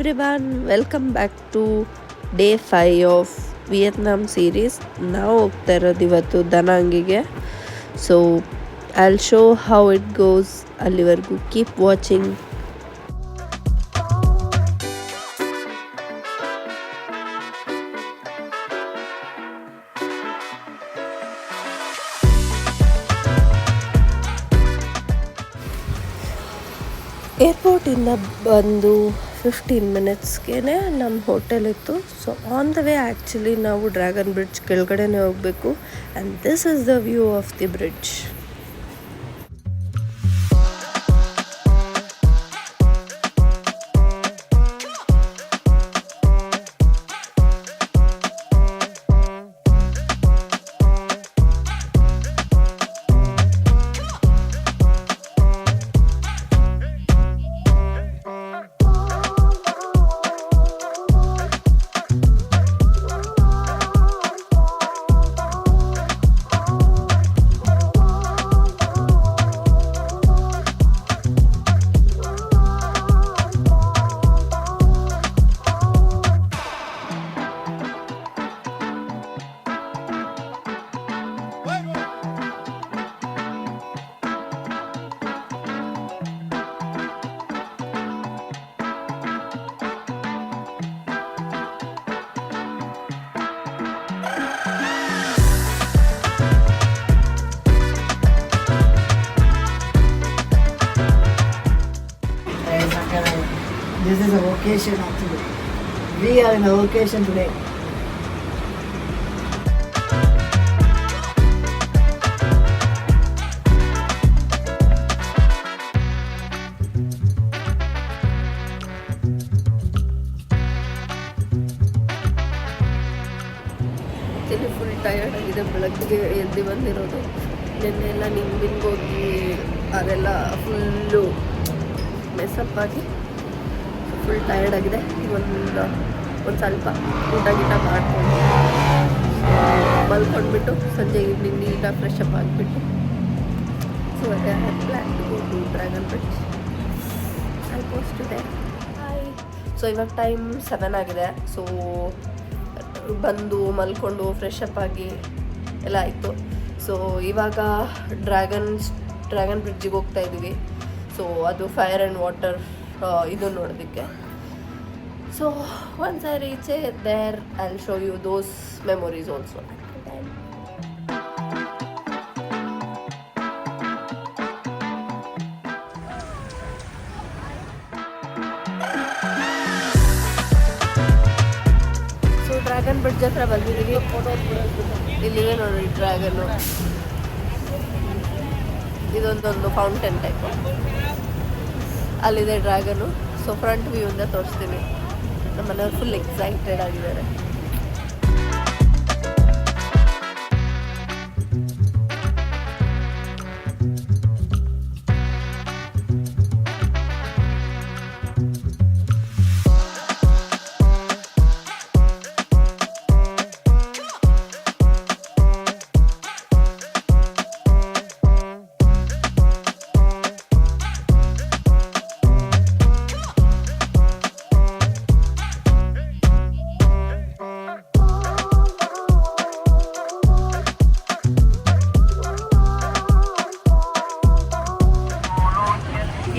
everyone, welcome back to day 5 of Vietnam series. ನಾವು ಹೋಗ್ತಾ ಇರೋದು ಇವತ್ತು ದನಾಂಗಿಗೆ. So I'll show how it goes. ಅಲ್ಲಿವರೆಗೂ keep watching. ಏರ್ಪೋರ್ಟಿಂದ ಬಂದು 15 ಮಿನಿಟ್ಸ್ಗೆ ನಮ್ಮ ಹೋಟೆಲ್ ಇತ್ತು. So on the way actually ನಾವು ಡ್ರ್ಯಾಗನ್ ಬ್ರಿಡ್ಜ್ ಕೆಳಗಡೆನೇ ಹೋಗಬೇಕು. And this is the view of the bridge. This is a vacation actually. We are in a vacation today. Full tired ಆಗಿದೆ. ಬೆಳಗ್ಗೆ ಎದ್ದು ಬಂದಿರೋದು. ನಿನ್ನೆಲ್ಲ ನಿಂಬಿನ್ಗೆ ಹೋಗಿ ಅದೆಲ್ಲ ಫುಲ್ಲು ಮೆಸಪ್ ಆಗಿ ಫುಲ್ ಟಯರ್ಡ್ ಆಗಿದೆ. ಒಂದು ಸ್ವಲ್ಪ ಊಟ ಗೀಟ ಮಾಡ್ಕೊಂಡು ಮಲ್ಕೊಂಡ್ಬಿಟ್ಟು ಸಂಜೆ ಈವ್ನಿಂಗ್ ನೀಟಾಗಿ ಫ್ರೆಶ್ ಅಪ್ ಆಗಿಬಿಟ್ಟು ಸೊ ಅದೇ plan to go to dragon bridge. Almost ಇದೆ. ಸೊ ಇವಾಗ ಟೈಮ್ 7 ಆಗಿದೆ. ಸೊ ಬಂದು ಮಲ್ಕೊಂಡು ಫ್ರೆಶ್ ಅಪ್ ಆಗಿ ಎಲ್ಲ ಆಯಿತು. ಸೊ ಇವಾಗ ಡ್ರ್ಯಾಗನ್ ಬ್ರಿಡ್ಜಿಗೆ ಹೋಗ್ತಾ ಇದ್ದೀವಿ. ಸೊ ಅದು ಫೈರ್ ಆ್ಯಂಡ್ ವಾಟರ್ ಇದು ನೋಡೋದಕ್ಕೆ. So once I reach there I will show you those memories also. So dragon bridge ಹತ್ರ ಬಂದಿದ್ದೀವಿ. ಇಲ್ಲಿದೆ ನೋಡಿ ಡ್ರ್ಯಾಗನ್ನು. ಇದೊಂದೊಂದು ಫೌಂಟೇನ್ ಟೈಪ್. ಅಲ್ಲಿದೆ ಡ್ರ್ಯಾಗನು. ಸೊ ಫ್ರಂಟ್ ವ್ಯೂ ಇಂದ ತೋರಿಸ್ತೀನಿ. ನಮ್ಮನೆಯವ್ರು ಫುಲ್ ಎಕ್ಸೈಟೆಡ್ ಆಗಿದ್ದಾರೆ.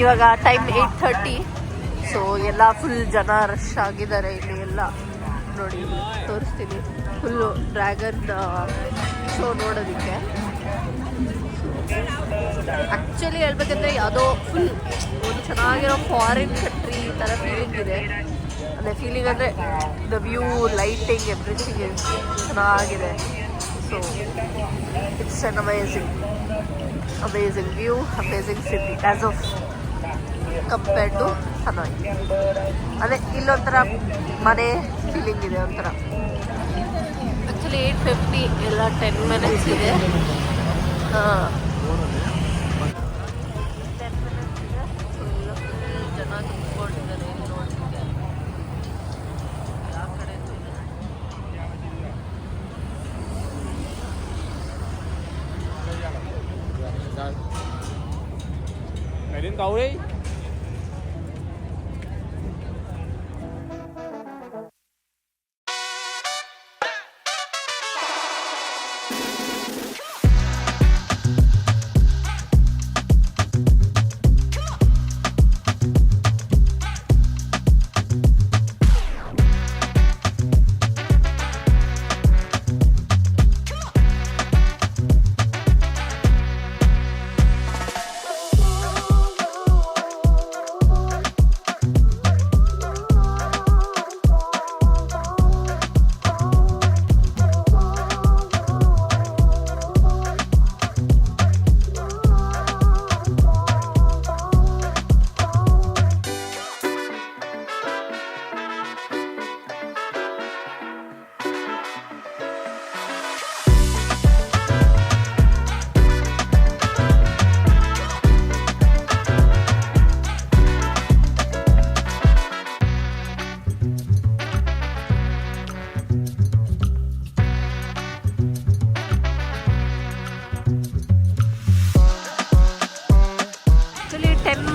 ಇವಾಗ ಟೈಮ್ 8:30. ಸೊ ಎಲ್ಲ ಫುಲ್ ಜನ ರಶ್ ಆಗಿದ್ದಾರೆ. ಇಲ್ಲಿ ಎಲ್ಲ ನೋಡಿ ತೋರಿಸ್ತೀನಿ. ಫುಲ್ಲು ಡ್ರ್ಯಾಗನ್ ಶೋ ನೋಡೋದಕ್ಕೆ. ಆ್ಯಕ್ಚುಲಿ ಹೇಳ್ಬೇಕಂದ್ರೆ ಯಾವುದೋ ಫುಲ್ ಒಂದು ಚೆನ್ನಾಗಿರೋ ಫಾರಿನ್ ಕಂಟ್ರಿ ಥರ ಫೀಲಿಂಗ್ ಇದೆ. ಅದೇ ಫೀಲಿಂಗ್ ಅಂದರೆ the view, lighting, everything is ಚೆನ್ನಾಗಿದೆ. So it's an amazing view, amazing city as of compared to Hanoi. ಅದೇ ಇಲ್ಲೊಂಥರ ಮನೆ ಫೀಲಿಂಗ್ ಇದೆ ಒಂಥರ. ಆ್ಯಕ್ಚುಲಿ 8:50 ಎಲ್ಲ 10 ಮಿನಿಟ್ಸ್ ಇದೆ. 10 ಮಿನಿಟ್ಸ್ ಇದೆ. ಸೊ ಎಲ್ಲ ಫುಲ್ ಜನ ತುಂಬಿಕೊಂಡಿದ್ದಾರೆ ಇಲ್ಲಿ ನೋಡೋದಕ್ಕೆ. ಯಾವ ಕಡೆ Mày đến cầu đi.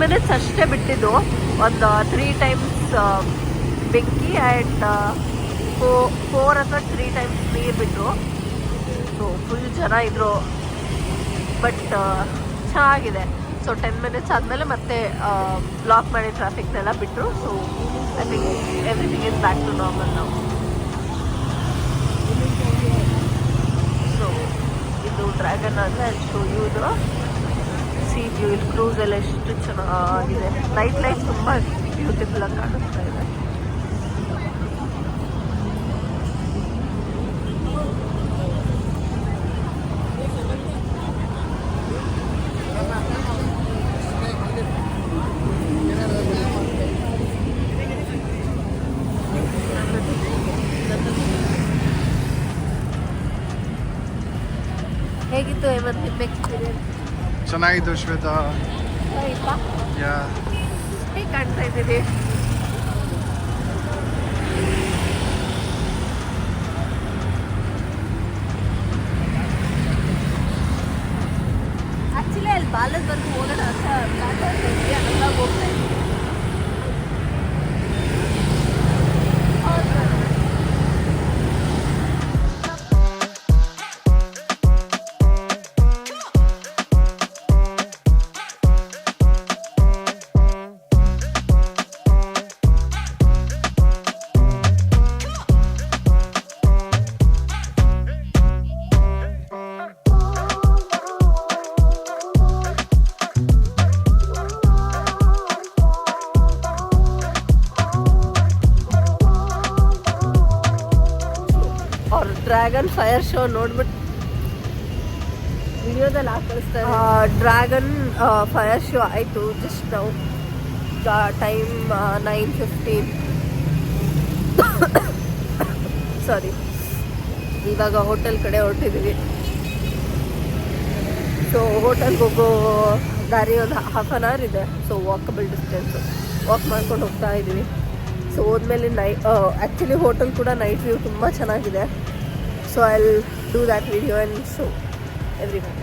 Minutes ಅಷ್ಟೇ ಬಿಟ್ಟಿದ್ದು. ಒಂದು 3 ಟೈಮ್ಸ್ ಬೆಂಕಿ ಆ್ಯಂಡ್ 4 ಅಥವಾ 3 ಟೈಮ್ಸ್ ನೀರು ಬಿಟ್ಟರು. ಸೊ ಫುಲ್ ಜನ ಇದ್ರು, ಬಟ್ ಚೆನ್ನಾಗಿದೆ. ಸೊ 10 ಮಿನಿಟ್ಸ್ ಆದಮೇಲೆ ಮತ್ತೆ ಬ್ಲಾಕ್ ಮಾಡಿ ಟ್ರಾಫಿಕ್ನೆಲ್ಲ ಬಿಟ್ಟರು. So I think everything is back to normal ನಾವು. ಸೊ ಇದು ಡ್ರ್ಯಾಗನ್ ಅಂದರೆ ಶೋ ಯೂದು ಸಿ ವ್ಯೂ. ಇಲ್ಲಿ ಕ್ರೂಸ್ ಎಲ್ಲ ಎಷ್ಟು ಚೆನ್ನಾಗಿದೆ. ನೈಟ್ ಲೈಟ್ ತುಂಬ ಬ್ಯೂಟಿಫುಲ್ ಆಗಿ ಕಾಣಿಸ್ತಾ ಇದೆ. ಹೇಗಿತ್ತು ಹೇಮಂತ್ ನಿಮ್ಮ ಎಕ್ಸ್ಪೀರಿಯನ್ಸ್? ಚೆನ್ನಾಗಿತ್ತು ಶ್ವೇತಾ. ಆಯ್ತಾ? ಯಾ ಹೇಗೆ ಕಾಣ್ತಾ ಇದ್ದೀರಿ? ಆ್ಯಕ್ಚುಲಿ ಅಲ್ಲಿ ಬಾಲದ್ವರೆಗೂ ಹೋಗೋಣ ಅಂತ ಪ್ಲಾನ್ ಮಾಡ್ತಾ ಇದ್ವಿ. ಅಲ್ಲ ಹೋಗ್ತಾ ಇದ್ವಿ. ಅವ್ರ ಡ್ರ್ಯಾಗನ್ ಫೈರ್ ಶೋ ನೋಡ್ಬಿಟ್ಟು ವಿಡಿಯೋದಲ್ಲಿ ಹಾಕಿಸ್ತಾರೆ. ಡ್ರ್ಯಾಗನ್ ಫೈರ್ ಶೋ ಆಯಿತು ಜಸ್ಟ್ ನಾವು. ಟೈಮ್ 9:15. ಸಾರಿ. ಇವಾಗ ಹೋಟೆಲ್ ಕಡೆ ಹೊರಟಿದ್ದೀವಿ. ಸೊ ಹೋಟೆಲ್ಗೆ ಹೋಗೋ ದಾರಿ ಒಂದು ಹಾಫ್ ಆನ್ ಅವರ್ ಇದೆ. So walkable distance. ವಾಕ್ ಮಾಡ್ಕೊಂಡು ಹೋಗ್ತಾ ಇದ್ದೀವಿ. ಸೊ ಹೋದ್ಮೇಲೆ ಆ್ಯಕ್ಚುಲಿ ಹೋಟೆಲ್ ಕೂಡ ನೈಟ್ ವ್ಯೂ ತುಂಬ ಚೆನ್ನಾಗಿದೆ. So I will do that video and show everyone.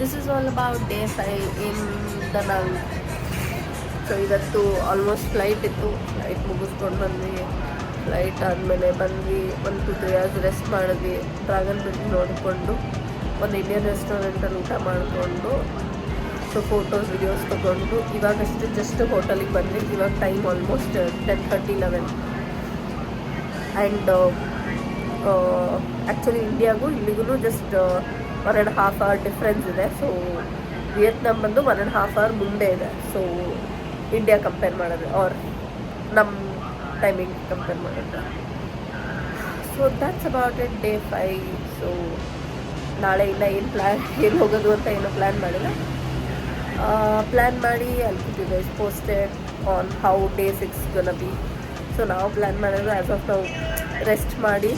This is all about day 5 in Danang. So ಇವತ್ತು ಆಲ್ಮೋಸ್ಟ್ ಫ್ಲೈಟ್ ಇತ್ತು. ಫ್ಲೈಟ್ ಮುಗಿಸ್ಕೊಂಡು ಬಂದ್ವಿ. ಫ್ಲೈಟ್ ಆದಮೇಲೆ ಬಂದ್ವಿ. 1-2 hours ರೆಸ್ಟ್ ಮಾಡಿದ್ವಿ. ಡ್ರ್ಯಾಗನ್ ಬ್ರಿಡ್ಜ್ ನೋಡಿಕೊಂಡು ಒಂದು ಇಂಡಿಯನ್ ರೆಸ್ಟೋರೆಂಟಲ್ಲಿ ಊಟ ಮಾಡಿಕೊಂಡು ಸೊ ಫೋಟೋಸ್ ವಿಡಿಯೋಸ್ ತೊಗೊಂಡು ಇವಾಗಷ್ಟೇ ಜಸ್ಟ್ ಹೋಟೆಲಿಗೆ ಬಂದ್ವಿ. ಇವಾಗ ಟೈಮ್ ಆಲ್ಮೋಸ್ಟ್ 10:30-11. ಆ್ಯಂಡ್ ಆ್ಯಕ್ಚುಲಿ ಇಂಡಿಯಾಗೂ ಇಲ್ಲಿಗೂ ಜಸ್ಟ್ 1.5 hour ಡಿಫ್ರೆನ್ಸ್ ಇದೆ. ಸೊ ವಿಯೆಟ್ನಾಂ ಬಂದು 1.5 hour ಮುಂದೆ ಇದೆ. ಸೊ ಇಂಡಿಯಾ ಕಂಪೇರ್ ಮಾಡಿದ್ರೆ ಆರ್ ನಮ್ಮ ಟೈಮಿಂಗ್ ಕಂಪೇರ್ ಮಾಡಿದ್ರೆ. So that's about it day 5. So ನಾಳೆ ಇನ್ನು ಏನು ಹೋಗೋದು ಅಂತ ಏನೋ ಪ್ಲ್ಯಾನ್ ಮಾಡಿಲ್ಲ. ಪ್ಲ್ಯಾನ್ ಮಾಡಿ ಅಲ್ಲಿ guys posted on how day 6 gonna be. So ನಾವು ಪ್ಲ್ಯಾನ್ ಮಾಡಿದ್ರೆ ಆ್ಯಸ್ ಆಫ್ ನಾವು ರೆಸ್ಟ್ ಮಾಡಿ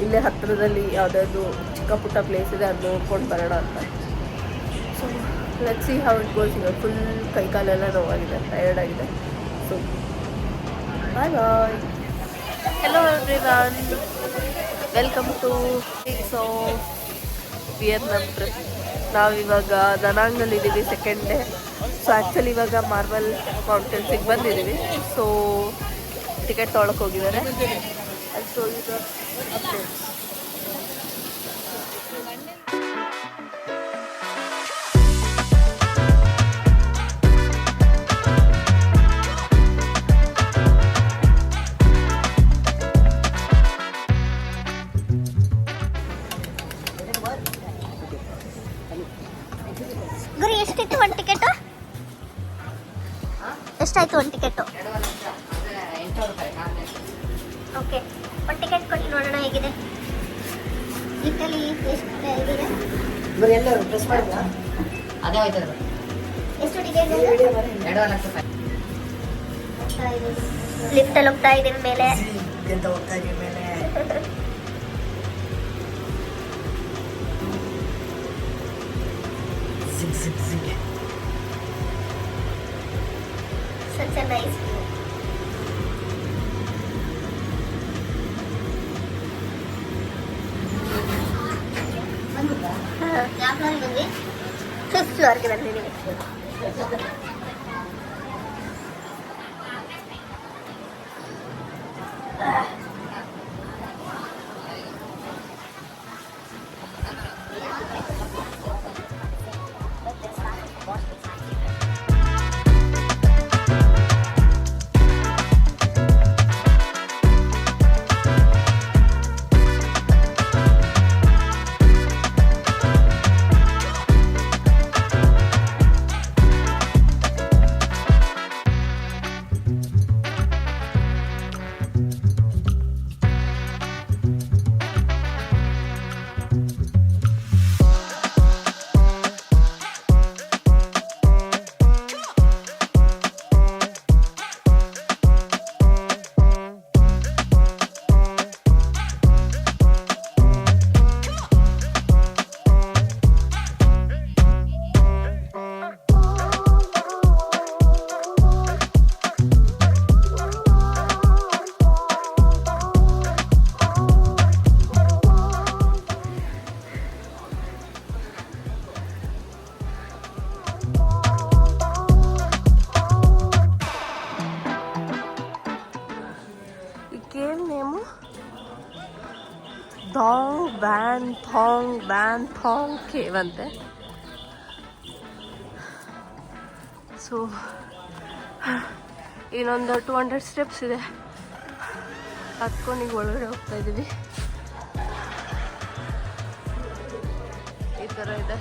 ಇಲ್ಲೇ ಹತ್ತಿರದಲ್ಲಿ ಯಾವುದಾದ್ರು ಚಿಕ್ಕ ಪುಟ್ಟ ಪ್ಲೇಸ್ ಇದೆ ಅದು ನೋಡ್ಕೊಂಡು ಬರೋಣ ಅಂತ. So let's see how it goes. ಈಗ ಫುಲ್ ಕೈಕಾಲೆಲ್ಲ ನೋವಾಗಿದೆ, ಟಯರ್ಡ್ ಆಗಿದೆ. So bye bye. Hello everyone, welcome to weeks of Vietnam trip. ನಾವಿವಾಗ ದನಾಂಗಲ್ಲಿದ್ದೀವಿ, ಸೆಕೆಂಡ್ ಡೇ. ಸೊ ಆ್ಯಕ್ಚುಲಿ ಇವಾಗ ಮಾರ್ಬಲ್ ಮೌಂಟೇನ್ಸಿಗೆ ಬಂದಿದ್ದೀವಿ. ಸೊ ಟಿಕೆಟ್ ತೊಗೊಳಕ್ಕೆ ಹೋಗಿದ್ದಾರೆ. I'll show you the updates. ಗುರು ಎಷ್ಟಿತ್ತು ಒಂದು ಟಿಕೆಟು? ಎಷ್ಟಾಯ್ತು ಒಂದು ಟಿಕೆಟು? ಓಕೆ, ಒಂದು ಟಿಕೆಟ್ ಕೊಟ್ಟು ನೋಡೋಣ ಹೇಗಿದೆ. ಲಿಫ್ಟಲ್ಲಿ ಎಷ್ಟು ಇದೆ? ಬರೀ ಎಲ್ಲರೂ ಪ್ರೆಸ್ ಮಾಡಿದ್ರಾ? ಅದೇ ಹೋಯ್ತದೆ ಎಷ್ಟು ಟಿಕೆಟ್? ವಿಡಿಯೋ ಮಾಡಿ 2 ಲಕ್ಷ ರೂಪಾಯಿ. ಲಿಫ್ಟಲ್ಲಿ ಹೋಗ್ತಾ ಇದ್ದೀವಿ ಮೇಲೆ. ಅಂತ ಹೋಗ್ತಾ ಇದೀವಿ ಮೇಲೆ. ಜಿಗ್ ಜಿಗ್ ಜಿಗ್. Such a nice view. ಯಾವ ಫ್ಲೋರಿಗೆ ಬಂದ್ವಿ? 5th ಫ್ಲೋರ್ಗೆ ಬಂದಿದ್ದೀವಿ. Game name Dong Ban Thong Cave ante. So ಇನ್ನೊಂದು 200 ಸ್ಟೆಪ್ಸ್ ಇದೆ. ಹತ್ಕೊಂಡು ಈಗ ಒಳಗಡೆ ಹೋಗ್ತಾ ಇದ್ದೀವಿ. ಈ ಥರ ಇದೆ.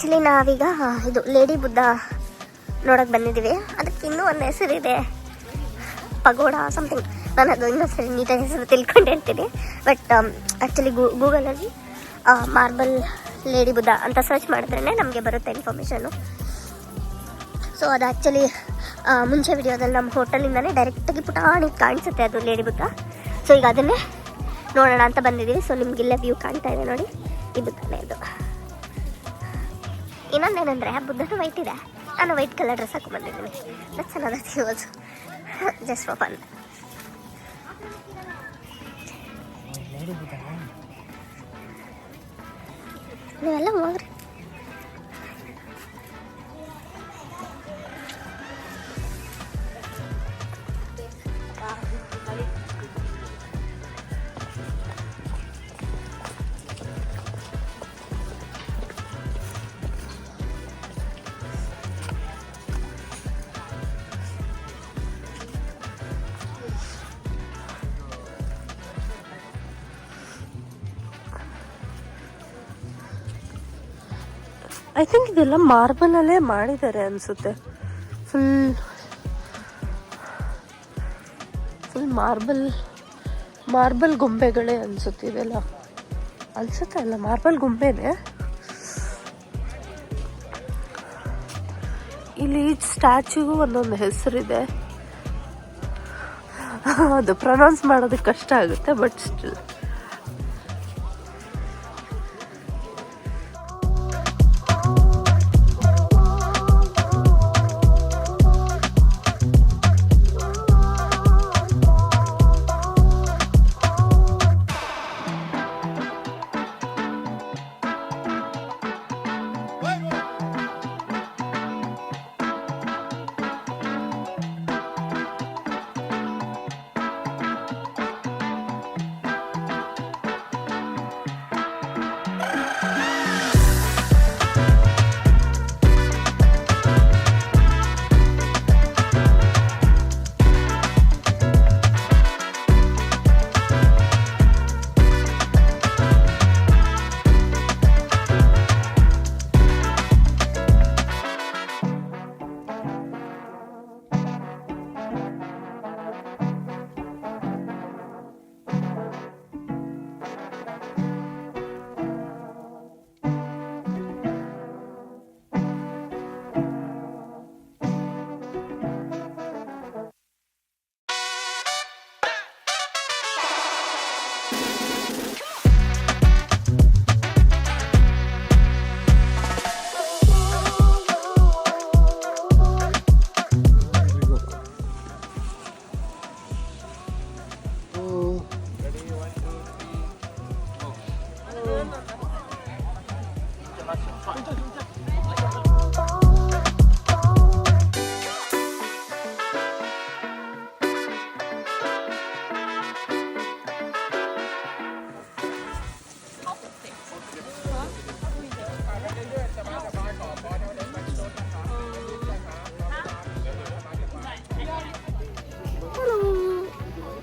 ಆ್ಯಕ್ಚುಲಿ ನಾವೀಗ ಇದು ಲೇಡಿ ಬುದ್ಧ ನೋಡೋಕೆ ಬಂದಿದ್ದೀವಿ. ಅದಕ್ಕೆ ಇನ್ನೂ ಒಂದು ಹೆಸರಿದೆ, ಪಗೋಡ ಸಮಥಿಂಗ್. ನಾನು ಅದು ಇನ್ನೊಂದು ನೀಟಾಗಿ ಹೆಸರು ತಿಳ್ಕೊಂಡು ಹೇಳ್ತೀನಿ. ಬಟ್ ಆ್ಯಕ್ಚುಲಿ ಗೂಗಲಲ್ಲಿ ಮಾರ್ಬಲ್ ಲೇಡಿ ಬುದ್ಧ ಅಂತ ಸರ್ಚ್ ಮಾಡಿದ್ರೇ ನಮಗೆ ಬರುತ್ತೆ ಇನ್ಫಾರ್ಮೇಷನು. ಸೊ ಅದು ಆ್ಯಕ್ಚುಲಿ ಮುಂಚೆ ವಿಡಿಯೋದಲ್ಲಿ ನಮ್ಮ ಹೋಟೆಲಿಂದನೇ ಡೈರೆಕ್ಟಾಗಿ ಪುಟಾಣಿ ಕಾಣಿಸುತ್ತೆ ಅದು ಲೇಡಿ ಬುದ್ಧ. ಸೊ ಈಗ ಅದನ್ನೇ ನೋಡೋಣ ಅಂತ ಬಂದಿದ್ದೀವಿ. ಸೊ ನಿಮಗಿಲ್ಲೇ ವ್ಯೂ ಕಾಣ್ತಾ ಇದೆ ನೋಡಿ, ಈ ಬುದ್ಧನೇ ಇದು. ಇನ್ನೊಂದೇನೆಂದರೆ ಬುದ್ಧನೂ ವೈಟ್ ಇದೆ, ನಾನು ವೈಟ್ ಕಲರ್ ಡ್ರೆಸ್ ಹಾಕೊಂಡು ಬಂದಿದ್ದೀನಿ. That's another thing also, just for fun. ನೀವೆಲ್ಲ ಹೋಗ್ರಿ. ಐ ಥಿಂಕ್ ಇದೆಲ್ಲ ಮಾರ್ಬಲಲ್ಲೇ ಮಾಡಿದ್ದಾರೆ ಅನಿಸುತ್ತೆ. ಫುಲ್ ಮಾರ್ಬಲ್ ಗೊಂಬೆಗಳೇ ಅನಿಸುತ್ತೆ ಇದೆಲ್ಲ. ಅನಿಸುತ್ತೆ ಅಲ್ಲ, ಮಾರ್ಬಲ್ ಗೊಂಬೆನೇ. ಇಲ್ಲಿ ಈಚ್ ಸ್ಟ್ಯಾಚ್ಯೂಗೂ ಒಂದೊಂದು ಹೆಸರಿದೆ. ಅದು ಪ್ರೊನೌನ್ಸ್ ಮಾಡೋದಕ್ಕೆ ಕಷ್ಟ ಆಗುತ್ತೆ, ಬಟ್ ಸ್ಟಿಲ್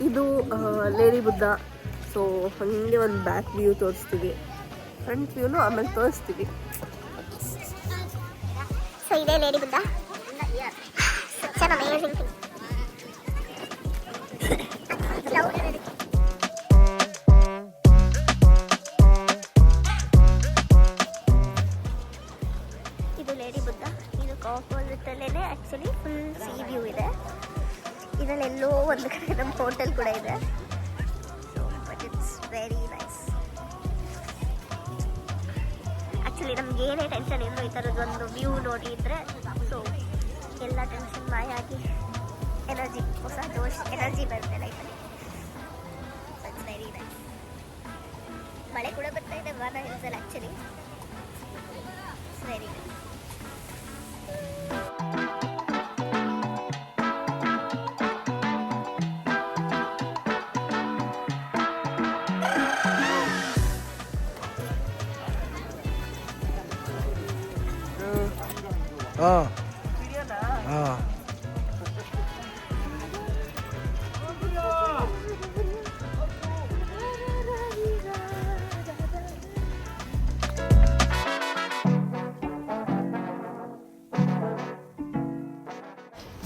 ಇದು ಲೇಡಿ ಬುದ್ಧ. ಸೊ ಹಾಗೆ ಒಂದು ಬ್ಯಾಕ್ ವ್ಯೂ ತೋರಿಸ್ತೀವಿ, ಫ್ರಂಟ್ ವ್ಯೂನು ಆಮೇಲೆ ತೋರಿಸ್ತೀವಿ. ಸೊ ಇದೇ lady Buddha. such an amazing thing. ಇದು ಲೇಡಿ ಬುದ್ಧ. ಇದಕ್ಕೆ ಆಪೋಸಿಟಲ್ಲೇ ಆ್ಯಕ್ಚುಲಿ ಫುಲ್ ಸೀ ವ್ಯೂ ಇದೆ. ಇದರಲ್ಲೆಲ್ಲೋ ಒಂದು ಕಡೆ ನಮ್ಮ ಹೋಟೆಲ್ ಕೂಡ ಇದೆ. So but it's very nice. Actually ನಮ್ಗೆ ಏನೇ ಟೆನ್ಷನ್ ಇರೋ ಈ ಥರದ್ದೊಂದು ವ್ಯೂ ನೋಡಿದರೆ ಸೊ ಎಲ್ಲ ಟೆನ್ಷನ್ ಮಾಯ ಆಗಿ ಎನರ್ಜಿ, ಹೊಸ ಜೋಶ್ ಎನರ್ಜಿ ಬರುತ್ತೆ ಲೈಫಲ್ಲಿ. So it's very nice. ಮಳೆ ಕೂಡ ಬರ್ತಾ ಇದೆ ವಾನ ಹಿಲ್ಸಲ್ಲಿ ಆ್ಯಕ್ಚುಲಿ. It's very nice.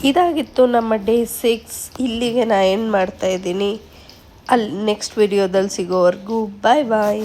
ಇದಾಗಿತ್ತು ನಮ್ಮ ಡೇ 6. ಇಲ್ಲಿಗೆ ನಾನು ಎಂಡ್ ಮಾಡ್ತಾ ಇದ್ದೀನಿ. ಅಲ್ಲಿ ನೆಕ್ಸ್ಟ್ ವಿಡಿಯೋದಲ್ಲಿ ಸಿಗೋವರೆಗೂ ಬಾಯ್ ಬಾಯ್.